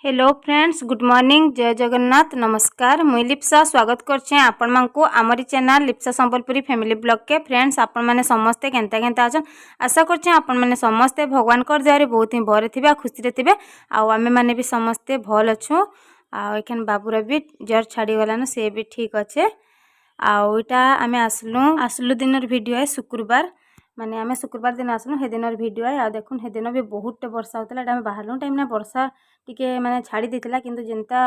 Hello friends, good morning, जय जगन्नाथ, नमस्कार। मुई लिप्सा स्वागत करछे आपण मानकु आमरी channel Lipsa Sambalpuri family blog के। फ्रेंड्स, आपण माने समस्ते केनता केनता अछन आशा करछे आपण माने समस्ते भगवान कर दयारे बहुत ही भरे थिबे, खुशी रे थिबे। आ आमे माने भी समस्ते भल अछु। आ एखन बाबूर भी जर छाड़ी गलान, से भी ठीक अच्छे। आटा आमे आसलु दिनर वीडियो है शुक्रवार, माने आमे शुक्रवार दिन आसलु हे दिनर वीडियो है। आ देखुन हे दिन भी बहुत वर्षा होतला। एटा आमे बाहरलु टाइम ना वर्षा टिके माने छाड़ी देथिला, किंतु जेंता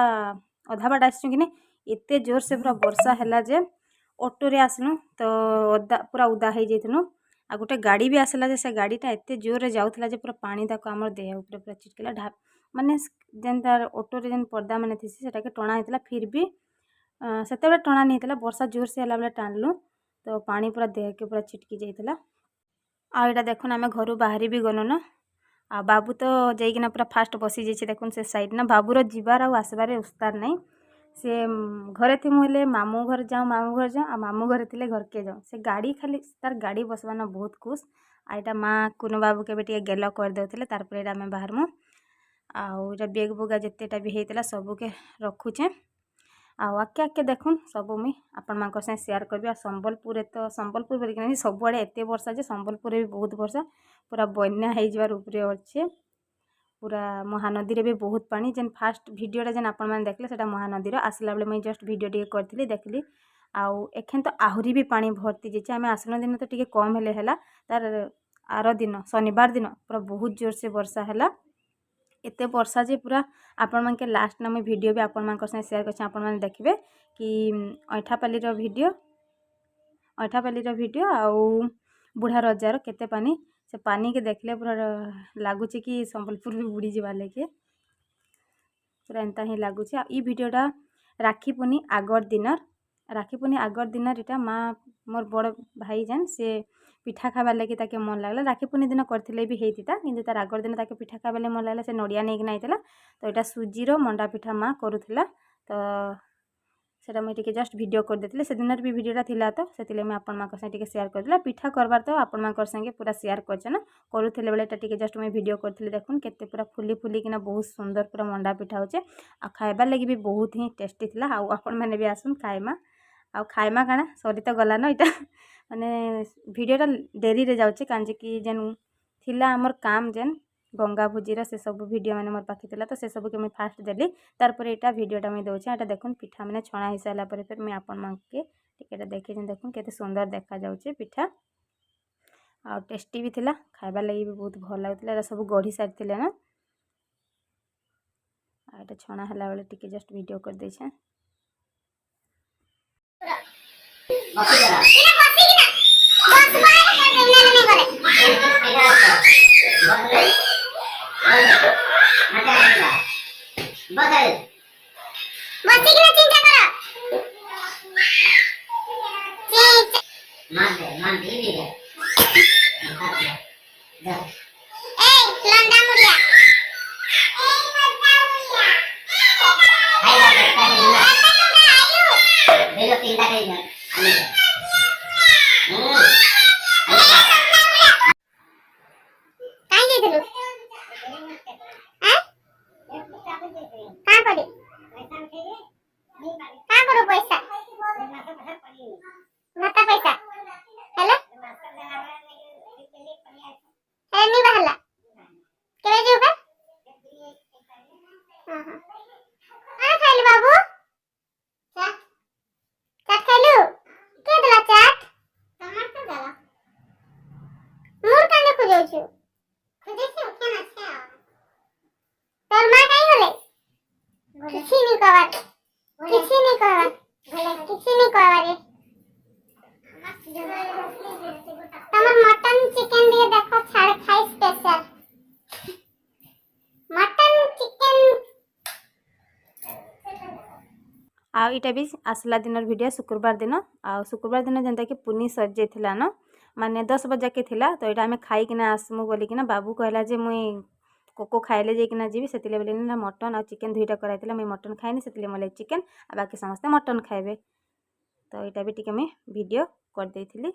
अधा बाट आसछु कि एते जोर से पूरा वर्षा हैला जे ऑटो रे आसलु तो ओदा पूरा उदा हे जेथनु। आ गोटे गाड़ी भी आसला जे से गाड़ीटा एते जोर रे जाउथला जे पूरा पानी ताको हमर देह ऊपर पूरा चिटकेला ढाप, माने जेंता ऑटो रे जेन पर्दा माने थिसी सेटा के टणा हेतला। फिर भी सेते बेले टणा नहीं हेतला, वर्षा जोर से हैला बेले टाणलु तो पानी पूरा देह के पूरा छिटकी जाइतला। आ एटा देखुन आमे घरु बाहरी भी गनु न। आ बाबू तो जाइकिना पूरा फास्ट बसी जाइए। देखुन से साइड ना बाबूर जीवार आ आसबार उस्तार नहीं। से घरे थी मुझे मामू घर जाऊँ, मामू घर जाऊँ, आ मामू घरे थे घर के जाऊँ। से गाड़ी खाली तार गाड़ी बसवाना बहुत खुश। आईटा माँ कुनु बाबू के टे गेल कर देते तारपर यहाँ आम बाहर मु आटा बेग बुगा जितेटा भी होता सबू के रखुचे। आके आके देखुन सब मुई आपण मान साथ सेयार करी। संबलपुर तो संबलपुर बोलिक सबुआड़े एत वर्षा जे संबलपुर भी बहुत वर्षा, पूरा बन्या हो अच्छे। पूरा महानदी रे भी बहुत पानी। जेन फास्ट वीडियोटा जेन आपण मैंने देखले सेटा महानदी आसला बेले मुझे जस्ट वीडियो टे करी देखली। आउ एखें तो आहरी भी पानी भर्ती जाइए। आम आसन दिन तो टी कम हेले है, तार आर दिन शनिवार दिन पूरा बहुत जोर से वर्षा है। एत वर्षा जे पूरा आपण मान के लास्ट ना मुझे वीडियो भी आपण मान साथ सेयार कर आपण मैंने देखिए कि ऐठापाली वीडियो आउ बुढ़ा रजार केते पानी। से पानी के देखले पूरा लगुच कि संबलपुर भी बुड़ी जावा लेके पूरा एंता ही लगुच। ई वीडियोटा राखी पुनी आगर दिन इटा माँ मोर बड़ भाई जान से पिठा खाबार लगे ताके मन लगला। राखी पुनी दिन करथिले भी हेतिता, किंतु तार आगर दिन ताके पिठा खाबार मन लगला। से नड़िया नहीं कि आइतला तो यहाँ सुजीर मंडा पिठा माँ करुला। तो सेटा मुझे टिके जस्ट वीडियो कर देते से दिन भी वीडियोटा थिला तो से मुझे आपण मान साथ सेयार करदेला। पिठा करबार तो आपण मान संगे पूरा सेयार करछन करुले बेले टिके जस्ट मुझे वीडियो करथिले। देखुन केते पूरा फुली फुली किना बहुत सुंदर पूरा मंडा पिठा होचे। आ खाइबार लगी भी बहुत ही टेस्टी थिला। आ आपण मैंने भी आसुन खाइमा काना सरी तो गला न इटा माने वीडियोटा डेरी रे जाउचे कांजे कि जेन थिला हमर काम जेन गंगा भोजीर से सब वीडियो मैंने मोर पाखे थिला। तो से सब के मुझे फास्ट देली, तारपर यहाँ वीडियोटा मुझे दूसरे। यहाँ देखुन पिठा मैंने छणा हो सारा पर फिर मुझे आपण मान के टिकेटा देखी देखुन केते सुंदर देखा जाउचे पिठा। आ टेस्टी भी थिला, खाइबार लगी भी बहुत भल लगुला। सब गढ़ी सारी ना आटा छणा है बेले टिके जस्ट वीडियो कर देछे। आईटा भी आसला दिन वीडियो शुक्रवार दिन जेनता कि पुनी सज जाइला न, माने 10 बजे के थिला। तो यहाँ आम खाईकिना आसमु बोलिकिना बाबू कहला जे मुई कोको खाइले जाइकिना जीवी से बोले ना मटन आ चिकेन दुईटा कराइला। मुई मटन खाइनी से मोले चिकेन आ बाकी समस्ते मटन खाइबे। तो यहाँ भी टिके मुई वीडियो कर देइथिली।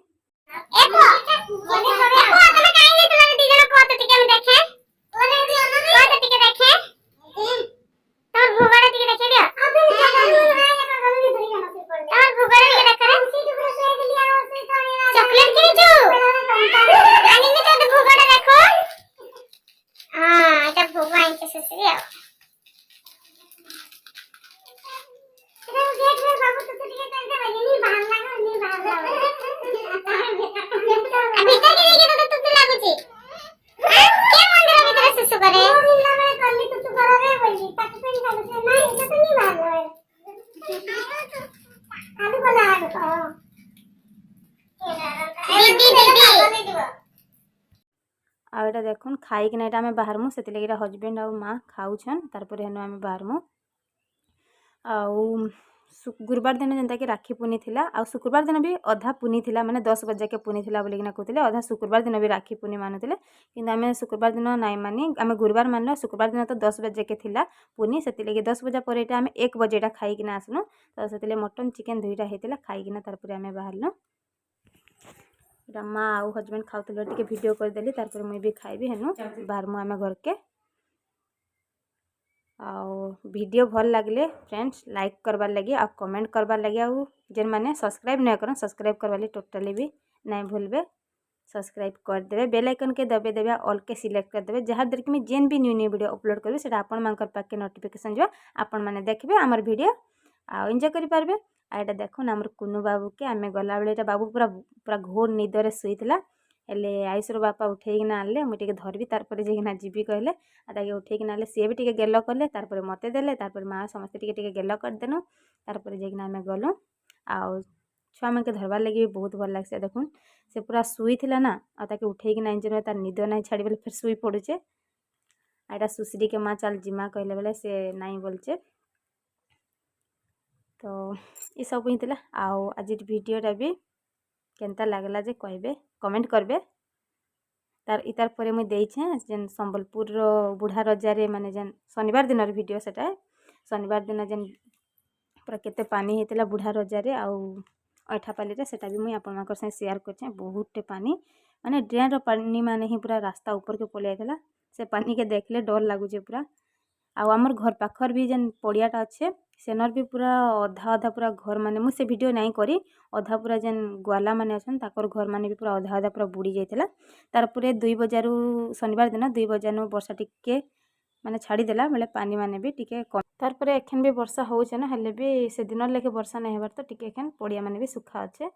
सुसरी आओ तेरा गेट में बाबू तो तुझे कर दे भाई नहीं बाहर लागो अभी तक नहीं के तो तू लागू छी के मंदिर भीतर सुसु करे मिलना में करली तो तू करे बोली ताकि तो नहीं लागू से नहीं ये तो नहीं बाहर आलू बोला आलू दीदी दीदी आ एटा देखुन खाइकिना एटा आमे बाहरमु सेति लगी हजबैंड आ माँ खाउछन तारपर हेनु आमे बाहरमु आउ गुरुवार दिन जेनता कि राखी पुनी थिला आ शुक्रवार दिन भी अधा पुनी थिला माने 10 बजे के पुनी थिला बोलिकिना कहथिले अधा शुक्रवार दिन भी राखी पुनी मानुथिले किंतु आमे शुक्रवार दिन नाइ मानी आमे गुरुवार मानलो शुक्रवार दिन तो 10 बजे के थिला पुनी सेति लगी 10 बजे पर एटा आमे 1 बजे एटा खाइकिना आसनु तो सेति मटन चिकन दुईटा हेतिला खाइकिना तारपर आमे बाहरलो एटा माँ आउ हजबैंड खाउथिले टिके वीडियो कर देली तारपर मुई भी खाइबी हेनु बाहरमु आमे घर के आउ वीडियो भल लगले फ्रेंड्स लाइक करबार लगी आ कमेंट करबार लगी आउ जेन माने सब्सक्राइब नहीं करन सब्सक्राइब करवाली टोटली भी नहीं भूलबे सब्सक्राइब कर देबे बेल आइकन के दबे देबे ऑल के सिलेक्ट कर देबे जहाँ देर कि मैं जेन भी न्यू न्यू वीडियो अपलोड करबे सेटा आपण मानकर पाके नोटिफिकेशन जो आपण माने देखबे हमर वीडियो आ एंजॉय करि पारबे आ एटा देखुन हमर कुनु बाबू के आमे गला बेले एटा बाबू पूरा पूरा घोर निदरे सुईतला हेले आयुषर बापा उठेकिना आनले मुझे टिके धरबी तारपर जेकिना जीवी कहले आ ताके उठेकिना आनले सी भी टिके गेल कले तारपर मते देले तारपर माँ समस्ते टिके टिके गेल करदेनु तारपर जेकिना आमे गलु आउ छुआ मन के धरबार लगी बहुत भल लागसे देखुन से पूरा सुई थिला ना आ ताके उठेकिना इंजन तार निद नहीं छाड़ी बेले फिर सुई पड़ुचे आ एटा सुसरी के माँ चल जिमा कहले बेले से नहीं बोलचे तो ये सब हितला आउ आज वीडियोटा भी केनता लागला जे कहबे कमेंट करबे तार इतार परे मुई देइछे जेन संबलपुर रो बुढ़ा रजारे माने जेन शनिवार दिन वीडियो सेटा शनिवार दिन जेन पूरा केते पानी हेतिला बुढ़ा रजारे आउ ऐठापाली रे सेटा भी मुई आपन मानकर से शेयर करछे बहुतटे पानी माने ड्रेन रो पानी माने ही पूरा रास्ता ऊपर के पले आइतला से पानी के देखले डर लागुचे पूरा आउ हमर घर पाखर भी जेन पड़ियाटा अच्छे सेनर भी पूरा अधा अधा पूरा घर माने मु से वीडियो नहीं करी अधा पूरा जेन ग्वाला माने अछन ताकर घर माने भी पूरा अधा अधा पूरा बुड़ी जाइतला तार पूरे 2 बजारू शनिवार दिन 2 बजानु वर्षा टिके माने छाड़ी देला बेले पानी माने भी टिके कम तार परे एखन भी वर्षा होउछ ना हेले भी से दिन लेके वर्षा नहीं हेबार तो टिके एखन पड़िया माने भी सुखा अच्छे।